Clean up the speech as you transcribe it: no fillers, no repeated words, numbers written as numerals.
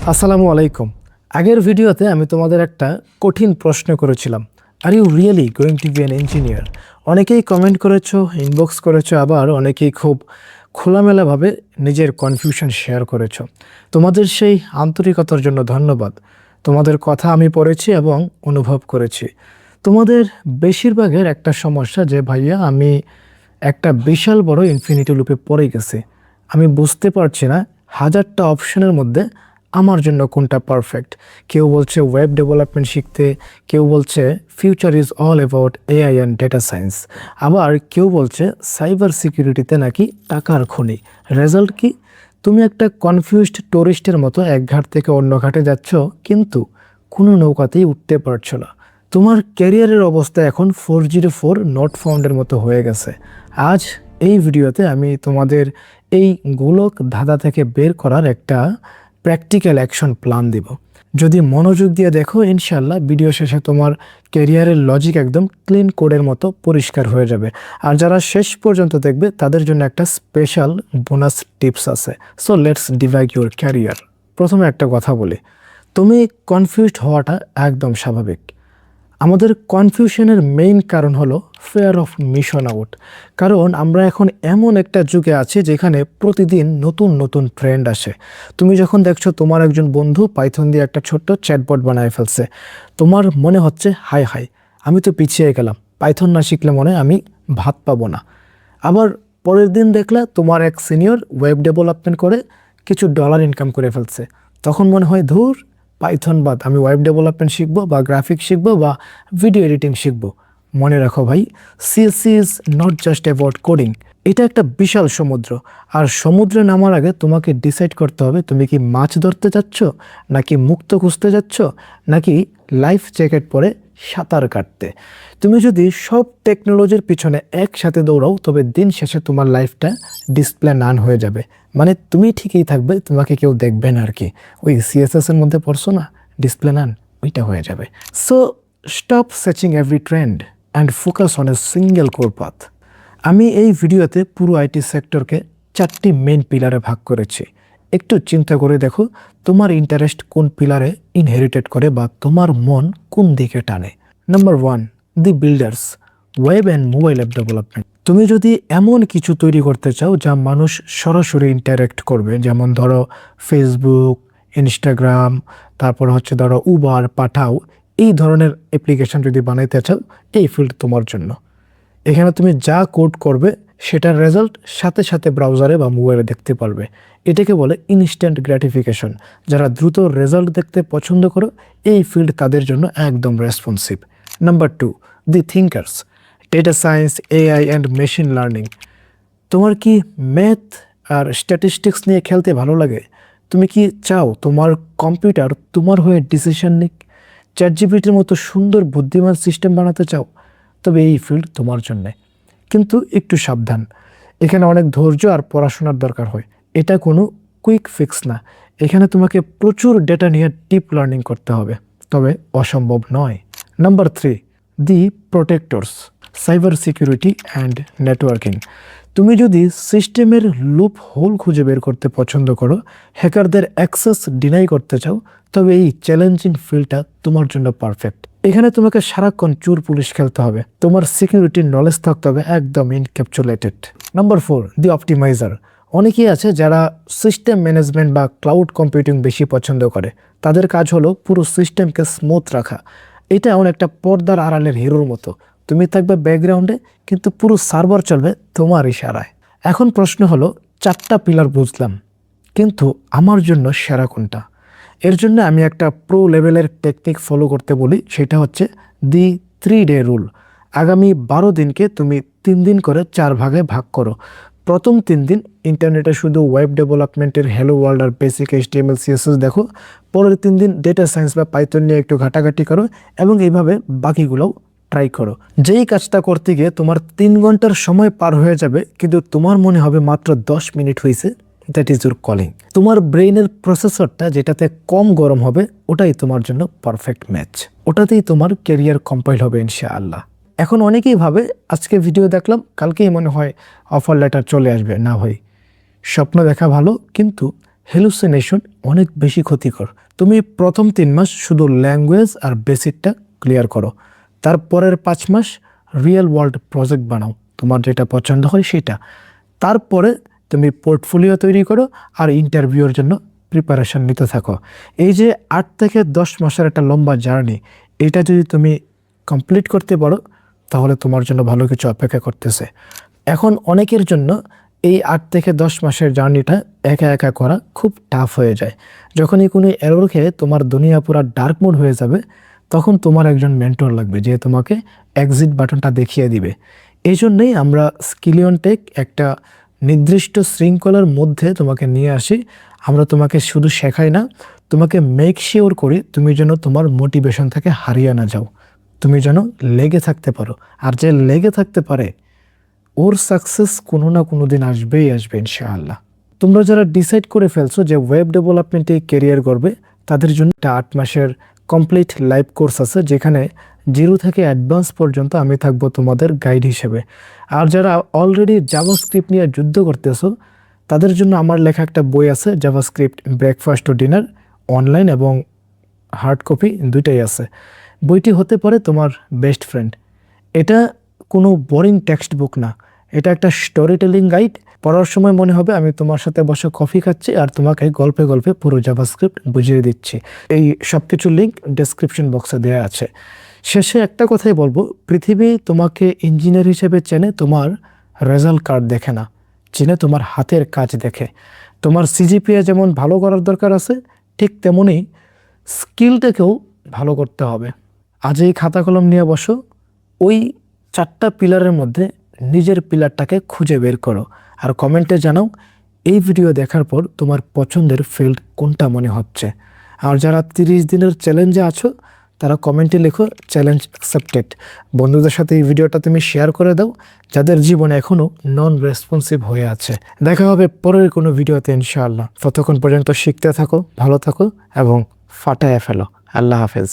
আসসালামু আলাইকুম। আগের ভিডিওতে আমি তোমাদের একটা কঠিন প্রশ্ন করেছিলাম, are you really going to be an engineer? অনেকেই কমেন্ট করেছো, ইনবক্স করেছো, আবার অনেকেই খুব খোলামেলাভাবে নিজের কনফিউশন শেয়ার করেছো। তোমাদের সেই আন্তরিকতার জন্য ধন্যবাদ। তোমাদের কথা আমি পড়েছি এবং অনুভব করেছি। তোমাদের বেশিরভাগের একটা সমস্যা যে, ভাইয়া আমি একটা বিশাল বড় ইনফিনিটি লুপে পড়ে গেছি, আমি বুঝতে পারছি না হাজারটা অপশনের মধ্যে আমার জন্য কোনটা পারফেক্ট। কেউ বলছে ওয়েব ডেভেলপমেন্ট শিখতে, কেউ বলছে future is all about AI and data science, আবার কেউ বলছে সাইবার সিকিউরিটিতে নাকি টাকার খনি। রেজাল্ট কি? তুমি একটা কনফিউজড টুরিস্টের মতো এক ঘাট থেকে অন্য ঘাটে যাচ্ছ, কিন্তু কোনো নৌকাতেই উঠতে পারছো না। তোমার ক্যারিয়ারের অবস্থা এখন 404 নট ফাউন্ডের মতো হয়ে গেছে। আজ এই ভিডিওতে আমি তোমাদের এই গোলক ধাঁধা থেকে বের করার একটা প্র্যাকটিক্যাল অ্যাকশন প্ল্যান দিব। যদি মনোযোগ দিয়ে দেখো, ইনশাল্লাহ ভিডিও শেষে তোমার ক্যারিয়ারের লজিক একদম ক্লিন কোডের মতো পরিষ্কার হয়ে যাবে। আর যারা শেষ পর্যন্ত দেখবে তাদের জন্য একটা স্পেশাল বোনাস টিপস আছে। So let's divide your career. প্রথমে একটা কথা বলি, তুমি কনফিউজড হওয়াটা একদম স্বাভাবিক। আমাদের কনফিউশনের মেইন কারণ হলো ফেয়ার অফ মিশন আউট। কারণ আমরা এখন এমন একটা যুগে আছি যেখানে প্রতিদিন নতুন নতুন ট্রেন্ড আসে। তুমি যখন দেখছো তোমার একজন বন্ধু পাইথন দিয়ে একটা ছোট্ট চ্যাটবট বানায় ফেলছে, তোমার মনে হচ্ছে হাই হাই, আমি তো পিছিয়ে গেলাম, পাইথন না শিখলে মনে হয় আমি ভাত পাবো না। আবার পরের দিন দেখলা তোমার এক সিনিয়র ওয়েব ডেভেলপমেন্ট করে কিছু ডলার ইনকাম করে ফেলছে, তখন মনে হয় ধুর, পাইথন বাদ, আমি ওয়েব ডেভেলপমেন্ট শিখবো বা গ্রাফিক্স শিখবো বা ভিডিও এডিটিং শিখবো। মনে রাখো ভাই, CSC is not just about coding. এটা একটা বিশাল সমুদ্র, আর সমুদ্রে নামার আগে তোমাকে ডিসাইড করতে হবে তুমি কি মাছ ধরতে যাচ্ছ, নাকি মুক্ত খুঁজতে যাচ্ছ, নাকি লাইফ জ্যাকেট পরে সাঁতার কাটতে। তুমি যদি সব টেকনোলজির পিছনে একসাথে দৌড়াও, তবে দিন শেষে তোমার লাইফটা ডিসপ্লে নান হয়ে যাবে। মানে তুমি ঠিকই থাকবে, তোমাকে কেউ দেখবে না আর কি। ওই সিএসএস এর মধ্যে পড়ছো না, ডিসপ্লে নান, ওইটা হয়ে যাবে। So stop searching every trend and focus on a single core path. আমি এই ভিডিওতে পুরো আইটি সেক্টরকে 4টি মেইন পিলারে ভাগ করেছি। একটু চিন্তা করে দেখো, তোমার ইন্টারেস্ট কোন পিলারে ইনহেরিটেড করে বা তোমার মন কোন দিকে টানে। Number 1, the builders, web and mobile app development. তুমি যদি এমন কিছু তৈরি করতে চাও যা মানুষ সরাসরি ইন্টারেক্ট করবে, যেমন ধরো ফেসবুক, ইনস্টাগ্রাম, তারপর হচ্ছে ধরো উবার, পাঠাও, এই ধরনের অ্যাপ্লিকেশন যদি বানাইতে চাও, এই ফিল্ড তোমার জন্য। এখানে তুমি যা কোড করবে সেটার রেজাল্ট সাথে সাথে ব্রাউজারে বা মোবাইলে দেখতে পারবে। এটাকে বলে ইনস্ট্যান্ট গ্র্যাটিফিকেশন। যারা দ্রুত রেজাল্ট দেখতে পছন্দ করো, এই ফিল্ড তাদের জন্য একদম responsive. Number 2, the thinkers, data science, AI and machine learning. তোমার কি ম্যাথ আর স্ট্যাটিস্টিক্স নিয়ে খেলতে ভালো লাগে? তুমি কি চাও তোমার কম্পিউটার তোমার হয়ে ডিসিশন নিক? চ্যাটজিপিটির মতো সুন্দর বুদ্ধিমান সিস্টেম বানাতে চাও? তবে এই ফিল্ড তোমার জন্যে। কিন্তু একটু সাবধান, এখানে অনেক ধৈর্য আর পড়াশোনার দরকার হয়। এটা কোনো কুইক ফিক্স না। এখানে তোমাকে প্রচুর ডেটা নিয়ে ডিপ লার্নিং করতে হবে, তবে অসম্ভব নয়। Number 3, the protectors, cyber security and networking. তুমি যদি সিস্টেমের লুপ হোল খুঁজে বের করতে পছন্দ করো, হ্যাকারদের অ্যাক্সেস ডিনাই করতে চাও, তবে এই চ্যালেঞ্জিং ফিল্ডটা তোমার জন্য পারফেক্ট। এখানে তোমাকে সারাক্ষণ চোর পুলিশ খেলতে হবে, তোমার সিকিউরিটির নলেজ থাকতে হবে একদম ইনক্যাপচুলেটেড। নাম্বার 4, দি অপটিমাইজার। অনেকেই আছে যারা সিস্টেম ম্যানেজমেন্ট বা ক্লাউড কম্পিউটিং বেশি পছন্দ করে। তাদের কাজ হলো পুরো সিস্টেমকে স্মুথ রাখা। এটা এমন একটা পর্দার আড়ালের হিরোর মতো। তুমি থাকবে ব্যাকগ্রাউন্ডে, কিন্তু পুরো সার্ভার চলবে তোমার ইশারায়। এখন প্রশ্ন হলো, 4টা পিলার বুঝলাম, কিন্তু আমার জন্য সেরা কোনটা? এর জন্য আমি একটা প্রো লেভেলের টেকনিক ফলো করতে বলি, সেটা হচ্ছে দি 3-ডে রুল। আগামী 12 দিনকে তুমি 3 দিন করে 4 ভাগে ভাগ করো। প্রথম 3 দিন ইন্টারনেটে শুধু ওয়েব ডেভেলপমেন্টের হ্যালো ওয়ার্ল্ড আর বেসিক HTML CSS দেখো। পরের 3 দিন ডেটা সায়েন্স বা পাইথন নিয়ে একটু ঘাটাঘাটি করো, এবং এইভাবে বাকিগুলোও ট্রাই করো। যেই কাজটা করতে গিয়ে তোমার 3 ঘন্টার সময় পার হয়ে যাবে, কিন্তু তোমার মনে হবে মাত্র 10 মিনিট হয়েছে, দ্যাট ইজ ইউর কলিং। তোমার ব্রেইনের প্রসেসরটা যেটাতে কম গরম হবে, ওটাই তোমার জন্য পারফেক্ট ম্যাচ। ওটাতেই তোমার ক্যারিয়ার কম্পাইল হবে ইনশাআল্লাহ। এখন অনেকেই ভাবে আজকে ভিডিও দেখলাম, কালকেই মনে হয় অফার লেটার চলে আসবে। না ভাই, স্বপ্ন দেখা ভালো, কিন্তু হ্যালুসিনেশন অনেক বেশি ক্ষতিকর। তুমি প্রথম 3 মাস শুধু ল্যাঙ্গুয়েজ আর বেসিকটা ক্লিয়ার করো, তারপরের 5 মাস রিয়েল ওয়ার্ল্ড প্রজেক্ট বানাও, তোমার যেটা পছন্দ হয় সেটা। তারপরে তুমি পোর্টফোলিও তৈরি করো আর ইন্টারভিউর জন্য প্রিপারেশন নিতে থাকো। এই যে 8 থেকে 10 মাসের একটা লম্বা জার্নি, এটা যদি তুমি কমপ্লিট করতে পারো তাহলে তোমার জন্য ভালো কিছু অপেক্ষা করতেছে। এখন অনেকের জন্য এই 8 থেকে 10 মাসের জার্নিটা একা একা করা খুব টাফ হয়ে যায়। যখনই কোনো এরর খেয়ে তোমার দুনিয়া পুরা ডার্ক মোড হয়ে যাবে, তখন তোমার একজন মেন্টর লাগবে যে তোমাকে এক্সিট বাটনটা দেখিয়ে দিবে। এই জন্যই আমরা স্কিলিয়ন টেক একটা নির্দিষ্ট শৃঙ্খলার মধ্যে তোমাকে নিয়ে আসি। আমরা তোমাকে শুধু শেখাই না, তোমাকে মেক শিওর করি তুমি যেন তোমার মোটিভেশন থেকে হারিয়ে না যাও, তুমি যেন লেগে থাকতে পারো। আর যে লেগে থাকতে পারে ওর সাকসেস কোনো না কোনো দিন আসবেই আসবে ইনশাআল্লাহ। তোমরা যারা ডিসাইড করে ফেলছো যে ওয়েব ডেভেলপমেন্টে ক্যারিয়ার করবে, তাদের জন্য একটা 8 মাসের কমপ্লিট লাইভ কোর্স আছে, যেখানে 0 থেকে অ্যাডভান্স পর্যন্ত আমি থাকবো তোমাদের গাইড হিসেবে। আর যারা অলরেডি জাভাস্ক্রিপ্ট নিয়ে যুদ্ধ করতেছো, তাদের জন্য আমার লেখা একটা বই আছে, JavaScript breakfast to dinner, online এবং হার্ড কপি দুইটাই আছে। বইটি হতে পারে তোমার বেস্ট ফ্রেন্ড। এটা কোনো বোরিং টেক্সট বুক না, এটা একটা স্টোরি টেলিং গাইড। পড়ার সময় মনে হবে আমি তোমার সাথে বসে কফি খাচ্ছি আর তোমাকে গল্পে গল্পে পুরো জাভাস্ক্রিপ্ট বুঝিয়ে দিচ্ছি। এই সব কিছু লিঙ্ক ডেসক্রিপশন বক্সে দেওয়া আছে। শেষে একটা কথাই বলবো, পৃথিবী তোমাকে ইঞ্জিনিয়ার হিসেবে চেনে তোমার রেজাল্ট কার্ড দেখে না, চেনে তোমার হাতের কাজ দেখে। তোমার সিজিপিএ যেমন ভালো করার দরকার আছে, ঠিক তেমনই স্কিলটাকেও ভালো করতে হবে। আজ এই খাতা কলম নিয়ে বসো, ওই 4টা পিলারের মধ্যে নিজের পিলারটাকে খুঁজে বের করো আর কমেন্টে জানাও এই ভিডিও দেখার পর তোমার পছন্দের ফিল্ড কোনটা মনে হচ্ছে। আর যারা 30 দিনের চ্যালেঞ্জে আছো, তারা কমেন্টে লেখো চ্যালেঞ্জ অ্যাকসেপ্টেড। বন্ধুদের সাথে এই ভিডিওটা তুমি শেয়ার করে দাও যাদের জীবনে এখনও নন রেসপন্সিভ হয়ে আছে। দেখা হবে পরের কোনো ভিডিওতে ইনশাআল্লাহ। ততক্ষণ পর্যন্ত শিখতে থাকো, ভালো থাকো এবং ফাটায় ফেলো। আল্লাহ হাফেজ।